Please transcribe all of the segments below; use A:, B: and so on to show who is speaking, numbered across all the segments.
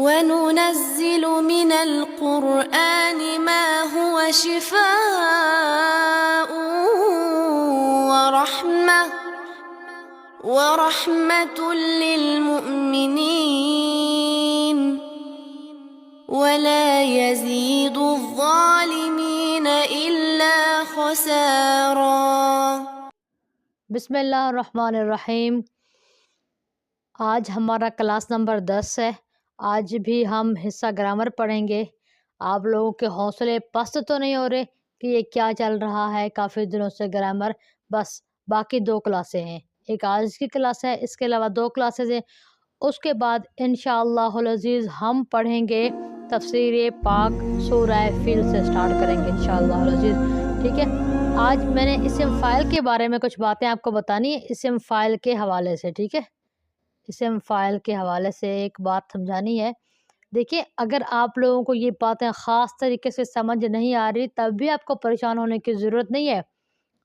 A: وَنُنَزِّلُ مِنَ الْقُرْآنِ مَا هُوَ شِفَاءٌ وَرَحْمَةٌ لِّلْمُؤْمِنِينَ وَلَا يَزِيدُ الظَّالِمِينَ إِلَّا خَسَارًا۔
B: بسم اللہ الرحمن الرحیم۔ آج ہمارا کلاس نمبر 10 ہے۔ آج بھی ہم حصہ گرامر پڑھیں گے۔ آپ لوگوں کے حوصلے پست تو نہیں ہو رہے کہ یہ کیا چل رہا ہے کافی دنوں سے گرامر؟ بس باقی 2 کلاسیں ہیں، ایک آج کی کلاس ہے، اس کے علاوہ 2 کلاسز ہیں۔ اس کے بعد انشاءاللہ العزیز ہم پڑھیں گے تفسیر پاک سورہ فیل سے سٹارٹ کریں گے انشاءاللہ العزیز، ٹھیک ہے؟ آج میں نے اسم فاعل کے بارے میں کچھ باتیں آپ کو بتانی ہے، اسم فاعل کے حوالے سے، ٹھیک ہے؟ اسم فاعل کے حوالے سے ایک بات سمجھانی ہے۔ دیکھیے، اگر آپ لوگوں کو یہ باتیں خاص طریقے سے سمجھ نہیں آ رہی تب بھی آپ کو پریشان ہونے کی ضرورت نہیں ہے۔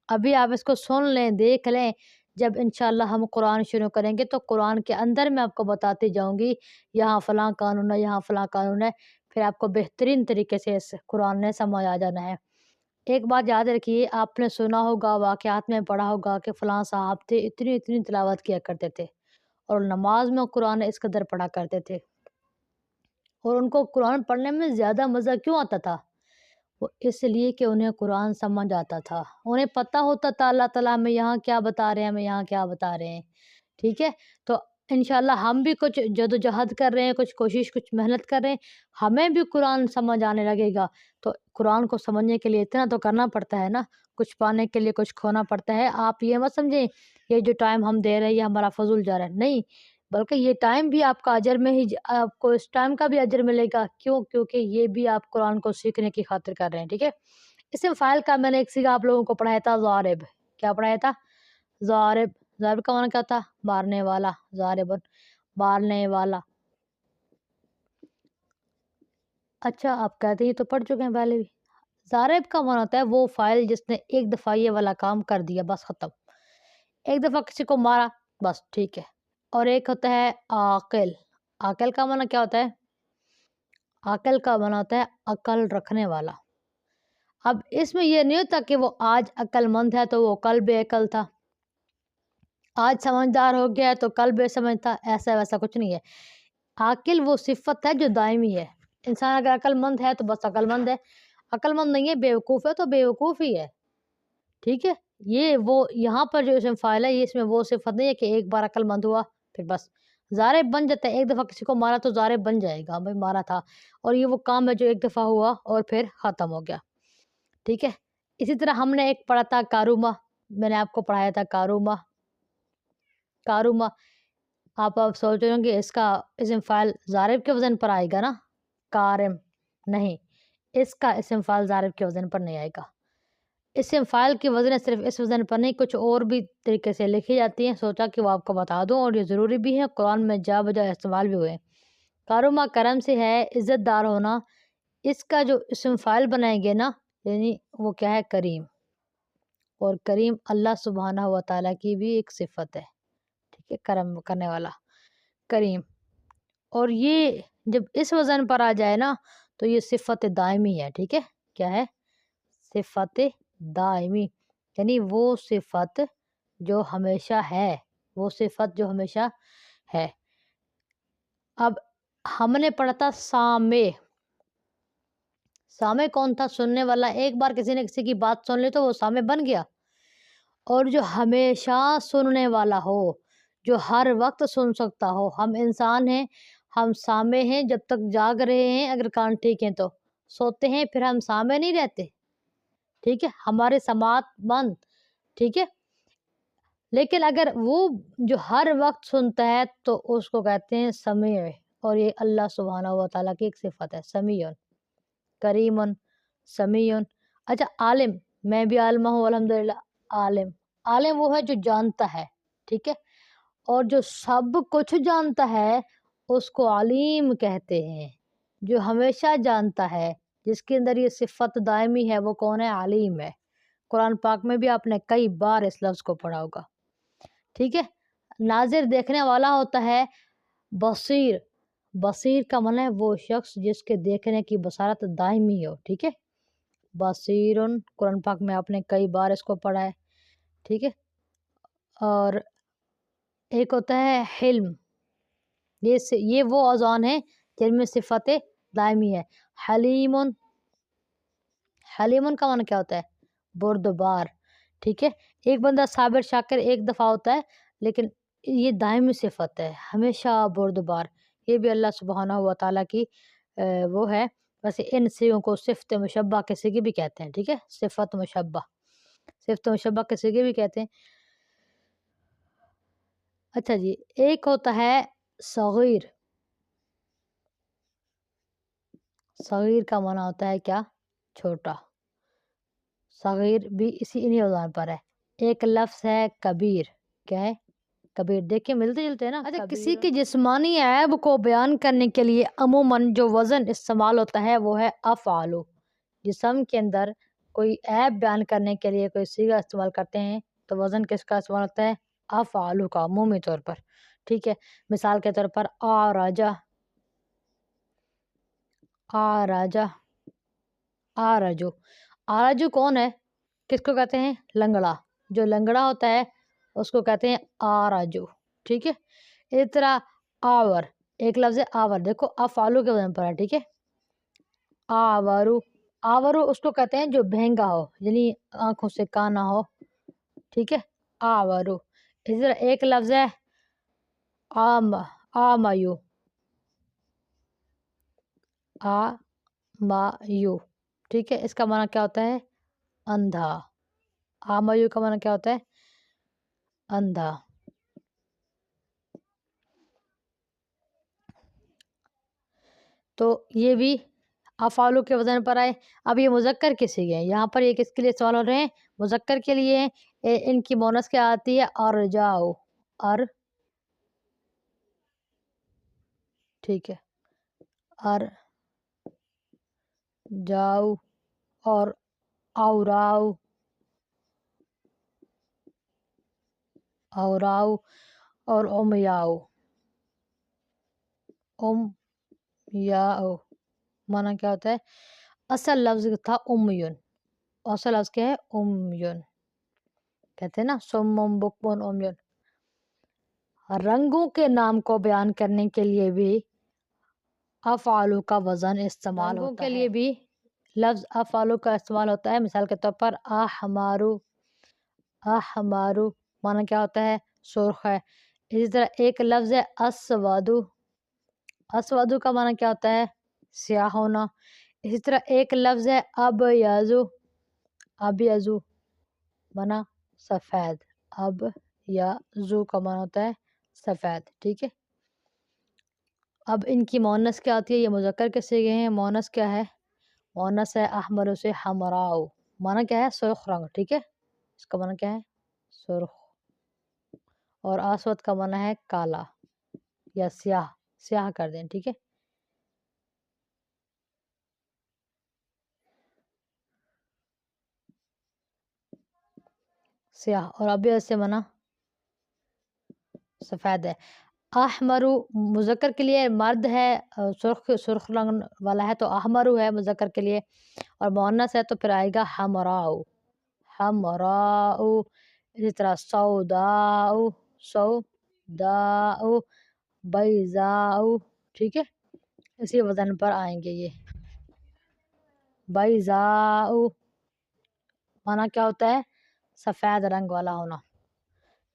B: ابھی آپ اس کو سن لیں، دیکھ لیں، جب انشاءاللہ ہم قرآن شروع کریں گے تو قرآن کے اندر میں آپ کو بتاتی جاؤں گی یہاں فلاں قانون ہے، یہاں فلاں قانون ہے، پھر آپ کو بہترین طریقے سے اس قرآن نے سمجھ آ جانا ہے۔ ایک بات یاد رکھیے، آپ نے سنا ہوگا، واقعات میں پڑھا ہوگا کہ فلاں صاحب تھے اتنی تلاوت کیا کرتے تھے اور نماز میں قرآن اس قدر پڑھا کرتے تھے، اور ان کو قرآن پڑھنے میں زیادہ مزہ کیوں آتا تھا؟ وہ اس لیے کہ انہیں قرآن سمجھ آتا تھا، انہیں پتہ ہوتا تھا اللہ تعالیٰ ہمیں یہاں کیا بتا رہے ہیں، ہمیں یہاں کیا بتا رہے ہیں، ٹھیک ہے؟ تو انشاءاللہ ہم بھی کچھ جدوجہد کر رہے ہیں، کچھ کوشش، کچھ محنت کر رہے ہیں، ہمیں بھی قرآن سمجھ آنے لگے گا۔ تو قرآن کو سمجھنے کے لیے اتنا تو کرنا پڑتا ہے نا، کچھ پانے کے لیے کچھ کھونا پڑتا ہے۔ آپ یہ مت سمجھیں یہ جو ٹائم ہم دے رہے ہیں یہ ہمارا فضول جا رہا ہے، نہیں، بلکہ یہ ٹائم بھی آپ کا اجر میں ہی، آپ کو اس ٹائم کا بھی اجر ملے گا۔ کیونکہ یہ بھی آپ قرآن کو سیکھنے کی خاطر کر رہے ہیں، ٹھیک ہے؟ اسم فاعل کا میں نے ایک سیگا آپ لوگوں کو پڑھایا تھا، ضارب۔ کیا پڑھایا تھا؟ ضارب۔ ضارب کا معنی کیا تھا؟ مارنے والا، ضاربن، مارنے والا۔ اچھا، آپ کہتے ہیں تو پڑھ چکے ہیں پہلے بھی۔ ضارب کا معنی ہوتا ہے وہ فاعل جس نے ایک دفعہ یہ والا کام کر دیا، بس ختم، ایک دفعہ کسی کو مارا، بس ٹھیک ہے۔ اور ایک ہوتا ہے عاقل۔ عاقل کا معنی کیا ہوتا ہے؟ عاقل کا معنی ہوتا ہے عقل رکھنے والا۔ اب اس میں یہ نہیں ہوتا کہ وہ آج عقل مند ہے تو وہ کل بے عقل تھا، آج سمجھدار ہو گیا ہے تو کل بے سمجھ تھا، ایسا ویسا کچھ نہیں ہے۔ عاقل وہ صفت ہے جو دائمی ہے۔ انسان اگر عقل مند ہے تو بس عقل مند ہے، عقل مند نہیں ہے، بے وقوف ہے تو بے وقوف ہی ہے، ٹھیک ہے؟ یہ وہ یہاں پر جو اسم فاعل ہے، یہ اس میں وہ صفت نہیں ہے کہ ایک بار عقل مند ہوا پھر بس ضارب بن جاتا ہے، ایک دفعہ کسی کو مارا تو ضارب بن جائے گا، بھائی مارا تھا، اور یہ وہ کام ہے جو ایک دفعہ ہوا اور پھر ختم ہو گیا، ٹھیک ہے؟ اسی طرح ہم نے ایک پڑھا تھا کاروما، میں نے آپ کو پڑھایا تھا کاروما۔ کاروما آپ سوچ رہے ہوں کہ اس کا اسم فاعل ضارب کے وزن پر آئے گا نا، کارم، نہیں، اس کا اسم فاعل ضارب کے وزن پر نہیں آئے گا۔ اسم فاعل کی وزن صرف اس وزن پر نہیں، کچھ اور بھی طریقے سے لکھی جاتی ہیں، سوچا کہ وہ آپ کو بتا دوں، اور یہ ضروری بھی ہے، قرآن میں جا بجا استعمال بھی ہوئے۔ کاروما کرم سے ہے، عزت دار ہونا، اس کا جو اسم فاعل بنائیں گے نا، یعنی وہ کیا ہے؟ کریم، اور کریم اللہ سبحانہ و تعالیٰ کی بھی ایک صفت ہے، ٹھیک ہے؟ کرم کرنے والا، کریم، اور یہ جب اس وزن پر آ جائے نا تو یہ صفت دائمی ہے، ٹھیک ہے؟ کیا ہے؟ صفت دائمی، یعنی وہ صفت جو ہمیشہ ہے، وہ صفت جو ہمیشہ ہے۔ اب ہم نے پڑھا تھا سامع۔ سامع کون تھا؟ سننے والا۔ ایک بار کسی نے کسی کی بات سن لی تو وہ سامع بن گیا، اور جو ہمیشہ سننے والا ہو، جو ہر وقت سن سکتا ہو۔ ہم انسان ہیں، ہم سامع ہیں جب تک جاگ رہے ہیں، اگر کان ٹھیک ہیں تو سوتے ہیں پھر ہم سامع نہیں رہتے، ٹھیک ہے؟ ہمارے سماعت بند، ٹھیک ہے؟ لیکن اگر وہ جو ہر وقت سنتا ہے تو اس کو کہتے ہیں سمیع، اور یہ اللہ سبحانہ و تعالیٰ کی ایک صفت ہے، سمیع، کریم، سمیع۔ اچھا، عالم، میں بھی عالمہ ہوں الحمدللہ۔ عالم، عالم وہ ہے جو جانتا ہے، ٹھیک ہے؟ اور جو سب کچھ جانتا ہے اس کو علیم کہتے ہیں، جو ہمیشہ جانتا ہے، جس کے اندر یہ صفت دائمی ہے، وہ کون ہے؟ علیم ہے۔ قرآن پاک میں بھی آپ نے کئی بار اس لفظ کو پڑھا ہوگا، ٹھیک ہے؟ ناظر دیکھنے والا ہوتا ہے، بصیر بصیر کا معنی ہے وہ شخص جس کے دیکھنے کی بصارت دائمی ہو، ٹھیک ہے، بصیرن، قرآن پاک میں آپ نے کئی بار اس کو پڑھا ہے، ٹھیک ہے۔ اور ایک ہوتا ہے حلم، یہ وہ اذان ہے جن میں صفت دائمی ہے۔ حلیمن، حلیمن کا معنی کیا ہوتا ہے؟ بردبار، ٹھیک ہے۔ ایک بندہ صابر شاکر ایک دفعہ ہوتا ہے لیکن یہ دائمی صفت ہے، ہمیشہ بردبار۔ یہ بھی اللہ سبحانہ و تعالیٰ کی وہ ہے۔ ویسے ان صیغوں کو صفت مشبہ کے صیغے بھی کہتے ہیں، ٹھیک ہے، صفت مشبہ، صفت مشبہ کے صیغے بھی کہتے ہیں۔ اچھا جی، ایک ہوتا ہے صغیر، صغیر کا معنی ہوتا ہے کیا؟ چھوٹا، صغیر بھی انہی اوزان پر ہے۔ ایک لفظ ہے کبیر، کیا ہے؟ کبیر، دیکھیں ملتے جلتے ہیں نا۔ اچھا، کسی کی جسمانی عیب کو بیان کرنے کے لیے عموماً جو وزن استعمال ہوتا ہے وہ ہے افعالو۔ جسم کے اندر کوئی عیب بیان کرنے کے لیے کوئی صیغہ استعمال کرتے ہیں تو وزن کس کا استعمال ہوتا ہے؟ افعالو کا، عمومی طور پر، ٹھیک ہے۔ مثال کے طور پر آراجہ، آراجہ، آرجو۔ آرجو کون ہے؟ کس کو کہتے ہیں؟ لنگڑا، جو لنگڑا ہوتا ہے اس کو کہتے ہیں آرجو، ٹھیک ہے۔ اس طرح آور، ایک لفظ ہے آور، دیکھو افعالو کے وزن پر ہے، ٹھیک ہے۔ آورو، آورو اس کو کہتے ہیں جو بہنگا ہو، یعنی آنکھوں سے کانا ہو، ٹھیک ہے، آورو۔ اسی طرح ایک لفظ ہے آمایو، آمایو، ٹھیک ہے، اس کا معنی کیا ہوتا ہے؟ اندھا۔ آمایو کا معنی کیا ہوتا ہے؟ اندھا۔ تو یہ بھی افعالو کے وزن پر آئے۔ اب یہ مذکر کے صیغے ہیں، یہاں پر یہ کس کے لیے سوال ہو رہے ہیں؟ مذکر کے لیے ہیں۔ ان کی مونس کیا آتی ہے؟ ارجاؤ، ٹھیک ہے، ارجاؤ اور اوراؤ، اوراؤ اور امیاؤ، امیاؤ، معنی کیا ہوتا ہے؟ اصل لفظ تھا امیون، اصل لفظ کیا ہے؟ امیون، کہتے ہیں نا سمم بکمن امیون۔ رنگوں کے نام کو بیان کرنے کے لیے بھی افعالو کا وزن استعمال ہوتا ہے۔ رنگوں کے لیے بھی لفظ افعالو کا استعمال ہوتا ہے۔ مثال کے طور پر احمارو، احمارو معنی کیا ہوتا ہے؟ سرخ ہے۔ اسی طرح ایک لفظ ہے اسودو، اسودو کا معنی کیا ہوتا ہے؟ سیاہ ہونا۔ اسی طرح ایک لفظ ہے ابیضو، ابیضو معنی سفید، ابیضو کا معنی ہوتا ہے سفید، ٹھیک ہے۔ اب ان کی مونس کیا ہوتی ہے؟ یہ مذکر کے صیغے ہیں۔ مونس کیا ہے؟ مونس ہے احمر سے حمراؤ، معنی کیا ہے؟ سرخ رنگ، ٹھیک ہے، اس کا معنی کیا ہے؟ سرخ۔ اور اسود کا معنی ہے کالا یا سیاہ، سیاہ کر دیں، ٹھیک ہے۔ سیاہ، اور ابیض سے معنی سفید ہے۔ احمرو مذکر کے لیے مرد ہے، سرخ رنگ والا ہے تو احمرو ہے مذکر کے لیے، اور مؤنث ہے تو پھر آئے گا حمراؤ، حمراؤ۔ اسی طرح سوداؤ، سوداؤ، بیضاؤ، ٹھیک ہے، اسی وزن پر آئیں گے یہ۔ بیضاؤ معنی کیا ہوتا ہے؟ سفید رنگ والا ہونا۔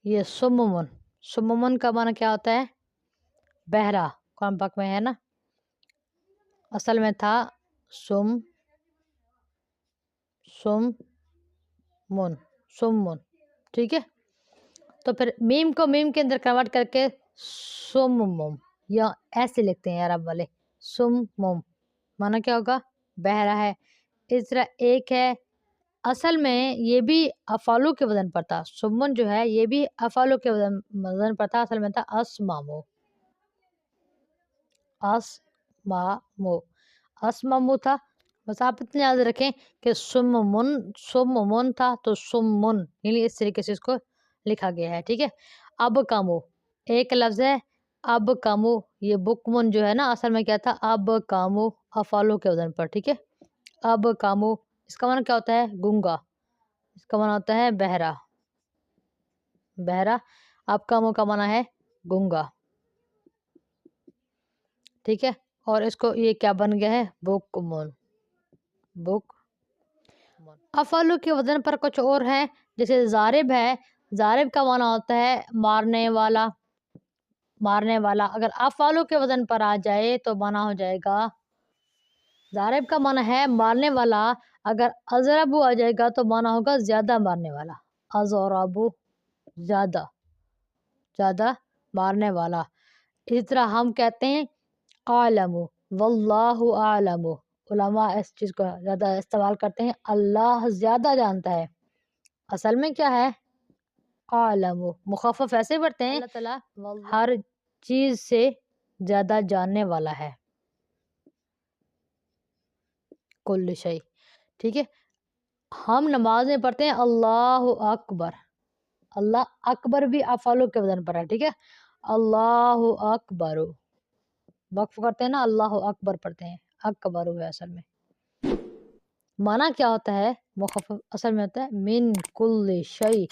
B: یہ سممن، سممن کا معنی کیا ہوتا ہے؟ بہرا، قرآن پاک میں ہے نا، اصل میں تھا سم من، سمن، ٹھیک ہے۔ تو پھر میم کو میم کے اندر کنورٹ کر کے سممم، یا ایسے لکھتے ہیں عرب والے، سممم معنی کیا ہوگا؟ بہرا ہے۔ اس طرح ایک ہے، اصل میں یہ بھی افعالو کے وزن پر تھا، سمن جو ہے یہ بھی افعالو کے وزن پر تھا، اصل میں تھا اسمامو، اسمامو، اسمامو تھا۔ بس آپ اتنے یاد رکھیں کہ سممن تھا تو سمن، یعنی اس طریقے سے اس کو لکھا گیا ہے، ٹھیک ہے۔ اب کامو، ایک لفظ ہے اب کامو، یہ بکمن جو ہے نا اصل میں کیا تھا، اب کامو افعالو کے وزن پر، ٹھیک ہے. اب کامو اس کا معنی کیا ہوتا ہے، گونگا. اس کا معنی ہوتا ہے بہرا. بہرا. اب کامو کا معنی ہے گونگا، ٹھیک ہے. اور اس کو یہ کیا بن گیا ہے، بکمن. بک افعالو کے وزن پر کچھ اور ہیں، جیسے ضارب ہے. ضارب کا معنی ہوتا ہے مارنے والا. مارنے والا اگر افعالو کے وزن پر آ جائے تو معنی ہو جائے گا، ضارب کا معنی ہے مارنے والا، اگر اضربو آ جائے گا تو معنی ہوگا زیادہ مارنے والا. اضربو زیادہ، زیادہ مارنے والا. اسی طرح ہم کہتے ہیں عالم، واللہ عالم. علماء اس چیز کو زیادہ استعمال کرتے ہیں، اللہ زیادہ جانتا ہے. اصل میں کیا ہے، عالم. مخفف ایسے پڑھتے ہیں، اللہ تعالیٰ ہر چیز سے زیادہ جاننے والا ہے. کل شیء، ٹھیک ہے. ہم نماز میں پڑھتے ہیں اللہ اکبر. اللہ اکبر بھی افعالو کے وزن پر ہے، ٹھیک ہے. اللہ اکبر وقف کرتے ہیں نا، اللہ اکبر پڑھتے ہیں، اکبر ہے اصل میں. معنی کیا ہوتا ہے مخفف، اصل میں ہوتا ہے من کل شیء،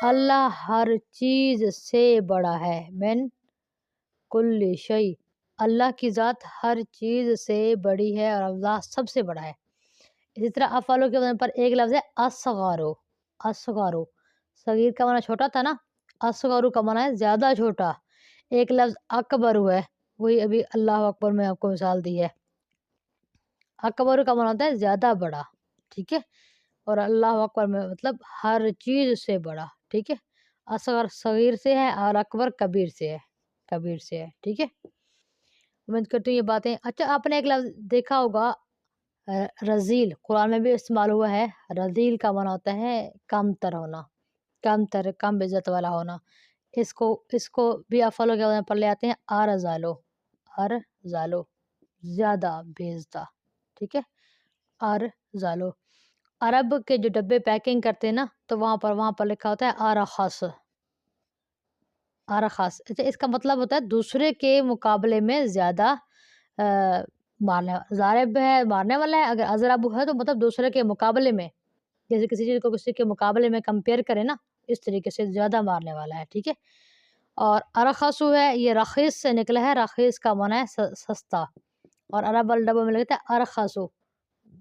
B: اللہ ہر چیز سے بڑا ہے. من کل شیء، اللہ کی ذات ہر چیز سے بڑی ہے اور اللہ سب سے بڑا ہے. اسی طرح افعالو کے وزن پر ایک لفظ ہے اصغارو. اصغارو صغیر کا معنی چھوٹا تھا نا، اصغارو کا معنی ہے زیادہ چھوٹا. ایک لفظ اکبر ہے، وہی ابھی اللہ اکبر میں آپ کو مثال دی ہے. اکبر کا معنی ہوتا ہے زیادہ بڑا، ٹھیک ہے. اور اللہ اکبر میں مطلب ہر چیز سے بڑا، ٹھیک ہے. اصغر صغیر سے ہے اور اکبر کبیر سے ہے، کبیر سے ہے، ٹھیک ہے. امید کرتی ہوں یہ باتیں. اچھا آپ نے ایک لفظ دیکھا ہوگا رذیل، قرآن میں بھی استعمال ہوا ہے. رذیل کا معنی ہوتا ہے کم تر ہونا، کم تر، کم عزت والا ہونا. اس کو بھی افعالو کے وزن پر لے آتے ہیں ارذالو. ارذالو زیادہ بے عزتہ، ٹھیک ہے. ارذالو. عرب کے جو ڈبے پیکنگ کرتے ہیں نا تو وہاں پر لکھا ہوتا ہے ارخص. ارخص اس کا مطلب ہوتا ہے دوسرے کے مقابلے میں زیادہ مارنے. ضارب ہے مارنے والا ہے، اگر اضرب ہے تو مطلب دوسرے کے مقابلے میں، جیسے کسی چیز کو کسی کے مقابلے میں کمپیئر کرے نا، اس طریقے سے زیادہ مارنے والا ہے، ٹھیک ہے. اور ارخصو ہے، یہ رخیص سے نکلا ہے. رخیص کا معنی ہے سستا، اور عرب الڈبوں میں لگتا ہے ارخصو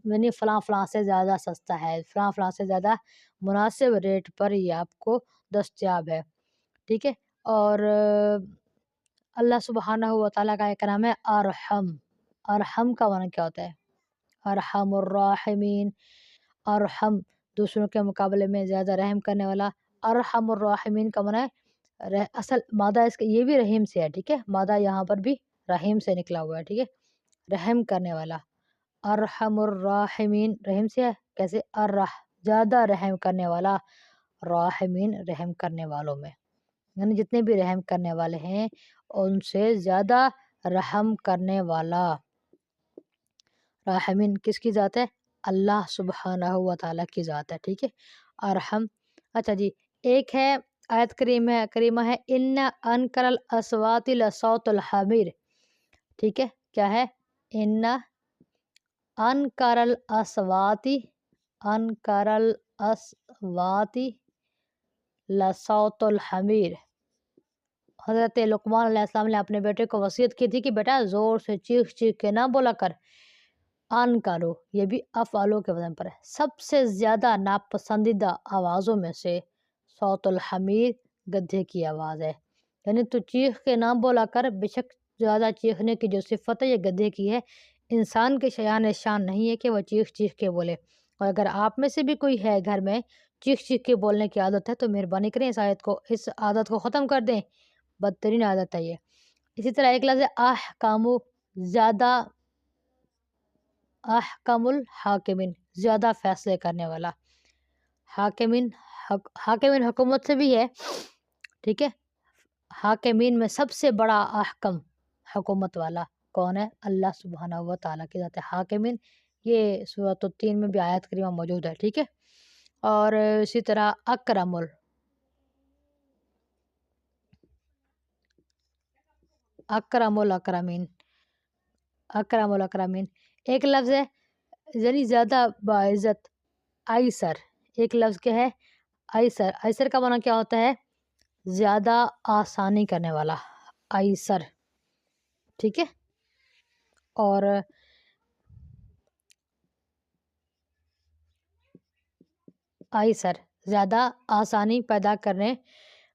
B: یعنی فلاں فلاں سے زیادہ سستا ہے، فلاں فلاں سے زیادہ مناسب ریٹ پر یہ آپ کو دستیاب ہے، ٹھیک ہے. اور اللہ سبحانہ و تعالیٰ کا ایک نام ہے ارحم. ارحم کا معنی کیا ہوتا ہے، ارحم الراحمین. ارحم دوسروں کے مقابلے میں زیادہ رحم کرنے والا. ارحم الراحمین کا معنی ہے اصل مادہ اس کا یہ بھی رحیم سے ہے، ٹھیک ہے. مادہ یہاں پر بھی رحیم سے نکلا ہوا ہے، ٹھیک ہے، رحم کرنے والا. ارحم الراحمین رحیم سے ہے، کیسے، زیادہ رحم کرنے والا، راحمین رحم کرنے والوں میں، یعنی جتنے بھی رحم کرنے والے ہیں ان سے زیادہ رحم کرنے والا. راحمین کس کی ذات ہے، اللہ سبحانہ و تعالیٰ کی ذات ہے، ٹھیک ہے. ارحم. اچھا جی، ایک ہے آیت کریمہ ہے ان انکر الاصوات لصوت الحمیر، ٹھیک ہے. کیا ہے، ان انکر الاصوات، انکر الاصوات لصوت الحمیر. حضرت لقمان علیہ السلام نے اپنے بیٹے کو وصیت کی تھی کہ بیٹا زور سے چیخ چیخ کے نہ بولا کر. ان کرو یہ بھی افعالو کے وزن پر ہے. سب سے زیادہ ناپسندیدہ آوازوں میں سے صوت الحمیر گدھے کی آواز ہے، یعنی تو چیخ کے نہ بولا کر. بے شک زیادہ چیخنے کی جو صفت ہے یہ گدھے کی ہے. انسان کے شان نہیں ہے کہ وہ چیخ چیخ کے بولے. اور اگر آپ میں سے بھی کوئی ہے گھر میں چیخ چیخ کے بولنے کی عادت ہے تو مہربانی کریں اس عادت کو ختم کر دیں، بدترین عادت ہے یہ. اسی طرح ایک لفظ ہے احکامو، زیادہ، احکم الحاکمین زیادہ فیصلے کرنے والا. حاکمین حکومت سے بھی ہے، ٹھیک ہے. حاکمین میں سب سے بڑا احکم حکومت والا کون ہے، اللہ سبحانہ و تعالیٰ کی ذات ہے. حاکمین یہ سورۃ التین میں بھی آیت کریمہ موجود ہے، ٹھیک ہے. اور اسی طرح اکرم الاکرمین، اکرم الاکرمین۔ ایک لفظ ہے یعنی زیادہ باعزت، ایسر۔ ایک لفظ کیا ہے؟ ایسر۔ ایسر کا معنی کیا ہوتا ہے؟ زیادہ آسانی کرنے والا، ایسر، ٹھیک ہے۔ اور ایسر زیادہ آسانی پیدا کرنے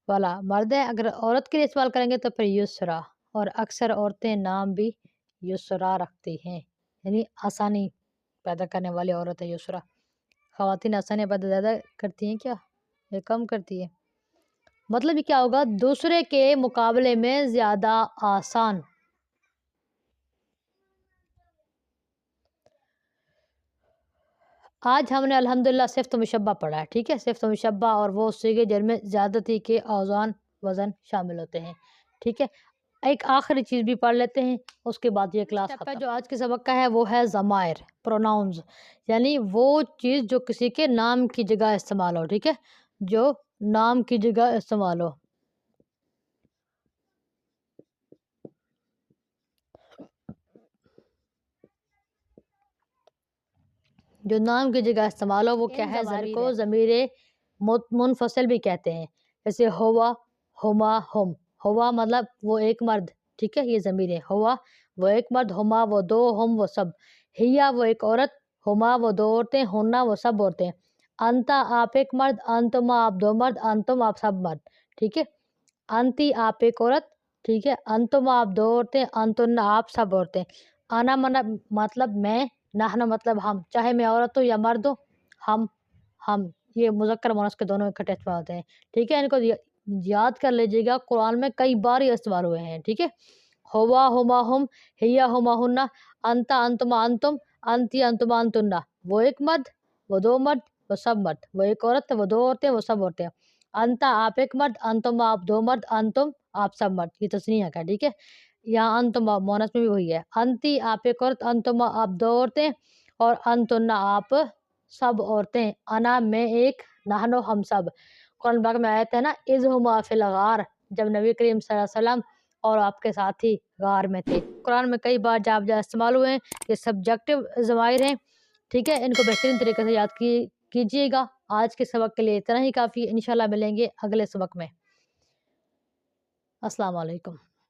B: والا مرد ہے۔ اگر عورت کے لیے استعمال کریں گے تو پھر یسرا، اور اکثر عورتیں نام بھی یسرا رکھتی ہیں، یعنی آسانی پیدا کرنے والی عورت ہے یسرا۔ خواتین آسانی پیدا زیادہ کرتی ہیں کیا یا کم کرتی ہے؟ مطلب یہ کیا ہوگا؟ دوسرے کے مقابلے میں زیادہ آسان۔ آج ہم نے الحمدللہ صفت مشبہ پڑھا ہے، ٹھیک ہے۔ صفت مشبہ اور وہ صیغے جن میں زیادتی کے اوزان وزن شامل ہوتے ہیں، ٹھیک ہے۔ ایک آخری چیز بھی پڑھ لیتے ہیں، اس کے بعد یہ کلاس ختم۔ جو آج کے سبق کا ہے وہ ہے ضمائر، پروناؤنز، یعنی وہ چیز جو کسی کے نام کی جگہ استعمال ہو، ٹھیک ہے، جو نام کی جگہ استعمال ہو۔ جو نام کی جگہ استعمال ہو وہ کیا ہے؟ ضمیر کو ضمیر منفصل بھی کہتے ہیں، جیسے ہوا، ہما، ہم۔ ہوا مطلب وہ ایک مرد، ٹھیک ہے، یہ ضمیر ہے۔ ہوا وہ ایک مرد، ہما وہ دو، ہم وہ سب۔ ہیا وہ ایک عورت، ہما وہ دو عورتیں، ہننا وہ سب عورتیں۔ انتا آپ ایک مرد، انتما آپ دو مرد، انتم آپ سب مرد، ٹھیک ہے۔ انتی آپ ایک عورت، ٹھیک ہے، انتما آپ دو عورتیں، انتن آپ سب عورتیں۔ انا مطلب میں، نحن مطلب ہم، چاہے میں عورت ہوں یا مرد ہوں، ہم یہ مذکر مؤنث کے دونوں اکٹھے استعمال ہوتے ہیں، ٹھیک ہے۔ ان کو یاد کر لیجیے گا، قرآن میں کئی بار یہ استعمال ہوئے ہیں، ٹھیک ہے۔ ہوا ہما ہم، ہیا ہما ہننا، انتا انتما انتم، انتی انتما انتن۔ وہ ایک مرد، وہ دو مرد، وہ سب مرد۔ وہ ایک عورت، وہ دو عورتیں، وہ سب عورتیں۔ انتا آپ ایک مرد، انتما آپ دو مرد، انتم آپ سب مرد، یہ تثنیہ کا، ٹھیک ہے۔ یہاں انتما مؤنث میں بھی وہی ہے۔ انتی آپ ایک عورت، انتما آپ دو عورتیں، اور انتن آپ سب عورتیں۔ انا میں ایک، نحن ہم سب۔ قرآن پاک میں آیت ہے نا، اذ ہما فی الغار، جب نبی کریم صلی اللہ علیہ وسلم اور آپ کے ساتھی غار میں تھے۔ قرآن میں کئی بار جا استعمال ہوئے ہیں، یہ سبجیکٹو ضمائر ہیں، ٹھیک ہے۔ ان کو بہترین طریقے سے یاد کیجیے گا۔ آج کے سبق کے لیے اتنا ہی کافی، انشاءاللہ ملیں گے اگلے سبق میں۔ السلام علیکم۔